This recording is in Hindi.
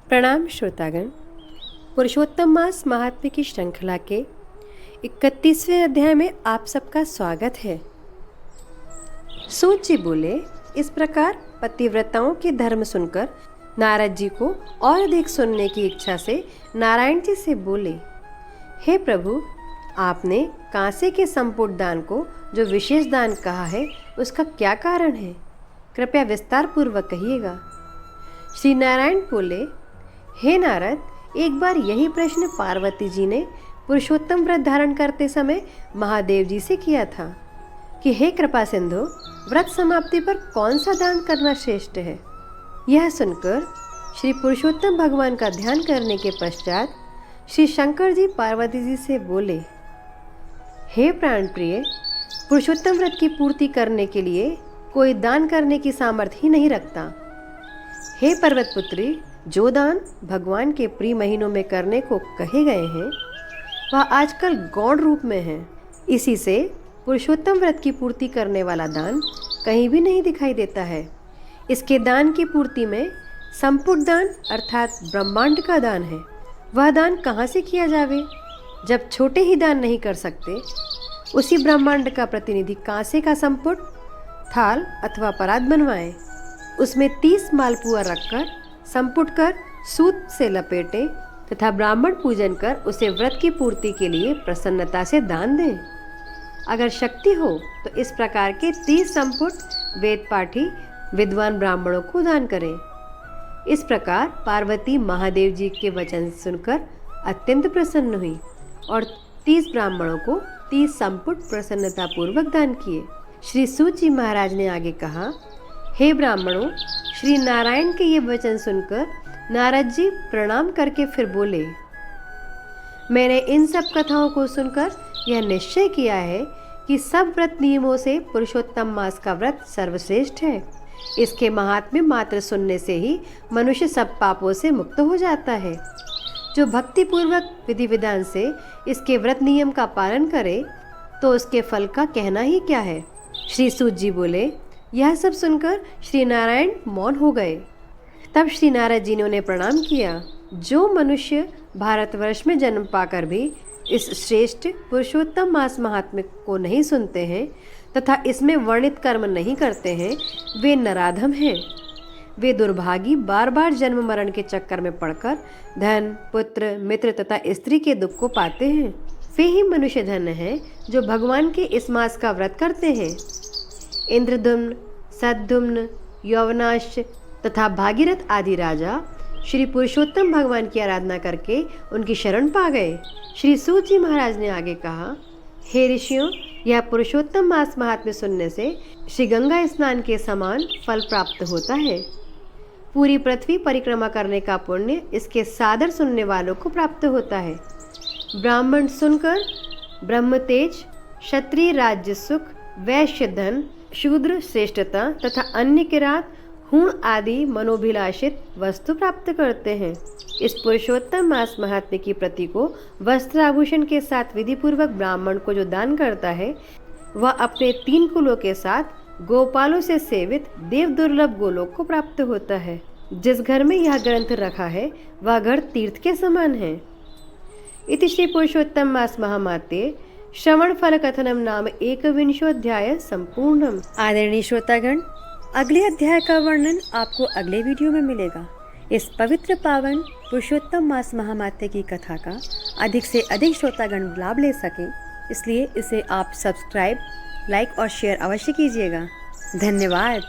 प्रणाम श्रोतागण। पुरुषोत्तम मास महात्म्य की श्रृंखला के 31वें अध्याय में आप सबका स्वागत है। सूत जी बोले, इस प्रकार पतिव्रताओं के धर्म सुनकर नारद जी को और अधिक सुनने की इच्छा से नारायण जी से बोले, हे प्रभु, आपने कांसे के संपुट दान को जो विशेष दान कहा है उसका क्या कारण है? कृपया विस्तार पूर्वक कहिएगा। श्री नारायण बोले, हे नारद, एक बार यही प्रश्न पार्वती जी ने पुरुषोत्तम व्रत धारण करते समय महादेव जी से किया था कि हे कृपा सिंधु, व्रत समाप्ति पर कौन सा दान करना श्रेष्ठ है। यह सुनकर श्री पुरुषोत्तम भगवान का ध्यान करने के पश्चात श्री शंकर जी पार्वती जी से बोले, हे प्राण प्रिय, पुरुषोत्तम व्रत की पूर्ति करने के लिए कोई दान करने की सामर्थ्य ही नहीं रखता। हे पर्वत पुत्री, जो दान भगवान के प्रिय महीनों में करने को कहे गए हैं वह आजकल गौण रूप में है। इसी से पुरुषोत्तम व्रत की पूर्ति करने वाला दान कहीं भी नहीं दिखाई देता है। इसके दान की पूर्ति में संपुट दान अर्थात ब्रह्मांड का दान है। वह दान कहाँ से किया जावे? जब छोटे ही दान नहीं कर सकते, उसी ब्रह्मांड का प्रतिनिधि कांसे का संपुट, थाल अथवा परात बनवाएं, उसमें 30 मालपुआ रखकर संपुट कर सूत से लपेटें तथा ब्राह्मण पूजन कर उसे व्रत की पूर्ति के लिए प्रसन्नता से दान दें। अगर शक्ति हो तो इस प्रकार के 30 संपुट वेद पाठी विद्वान ब्राह्मणों को दान करें। इस प्रकार पार्वती महादेव जी के वचन सुनकर अत्यंत प्रसन्न हुई और 30 ब्राह्मणों को 30 संपुट प्रसन्नता पूर्वक दान किए। श्री सूत जी महाराज ने आगे कहा, हे ब्राह्मणों, श्री नारायण के ये वचन सुनकर नारद जी प्रणाम करके फिर बोले, मैंने इन सब कथाओं को सुनकर यह निश्चय किया है कि सब व्रत नियमों से पुरुषोत्तम मास का व्रत सर्वश्रेष्ठ है। इसके महात्म्य मात्र सुनने से ही मनुष्य सब पापों से मुक्त हो जाता है। जो भक्तिपूर्वक विधि विधान से इसके व्रत नियम का पालन करे तो उसके फल का कहना ही क्या है। श्री सूत जी बोले, यह सब सुनकर श्री नारायण मौन हो गए। तब श्री नारद जी ने उन्हें प्रणाम किया। जो मनुष्य भारतवर्ष में जन्म पाकर भी इस श्रेष्ठ पुरुषोत्तम मास महात्म्य को नहीं सुनते हैं तथा इसमें वर्णित कर्म नहीं करते हैं, वे नराधम हैं। वे दुर्भागी बार बार जन्म मरण के चक्कर में पड़कर धन, पुत्र, मित्र तथा स्त्री के दुख को पाते हैं। वे ही मनुष्य धन्य हैं जो भगवान के इस मास का व्रत करते हैं। इंद्रदुम्न, सद्दुम्न, यौवनाश तथा भागीरथ आदि राजा श्री पुरुषोत्तम भगवान की आराधना करके उनकी शरण पा गए। श्री सूत जी महाराज ने आगे कहा, हे ऋषियों, यह पुरुषोत्तम मास महात्म्य सुनने से श्री गंगा स्नान के समान फल प्राप्त होता है। पूरी पृथ्वी परिक्रमा करने का पुण्य इसके सादर सुनने वालों को प्राप्त होता है। ब्राह्मण सुनकर ब्रह्म तेज, क्षत्रिय राज्य सुख, वैश्य धन, शूद्र श्रेष्ठता तथा अन्य किरात, हूण आदि मनोभिलाषित वस्तु प्राप्त करते हैं। इस पुरुषोत्तम मास महात्म्य की प्रति को वस्त्र आभूषण के साथ विधि पूर्वक ब्राह्मण को जो दान करता है वह अपने 3 कुलों के साथ गोपालों से सेवित देव दुर्लभ गोलोक को प्राप्त होता है। जिस घर में यह ग्रंथ रखा है वह घर तीर्थ के समान है। इति श्री पुरुषोत्तम मास महामात्ये श्रवण फल कथनम नाम 21वाध्याय संपूर्णम। आदरणीय श्रोतागण, अगले अध्याय का वर्णन आपको अगले वीडियो में मिलेगा। इस पवित्र पावन पुरुषोत्तम मास महामात्य की कथा का अधिक से अधिक श्रोतागण लाभ ले सकें, इसलिए इसे आप सब्सक्राइब, लाइक और शेयर अवश्य कीजिएगा। धन्यवाद।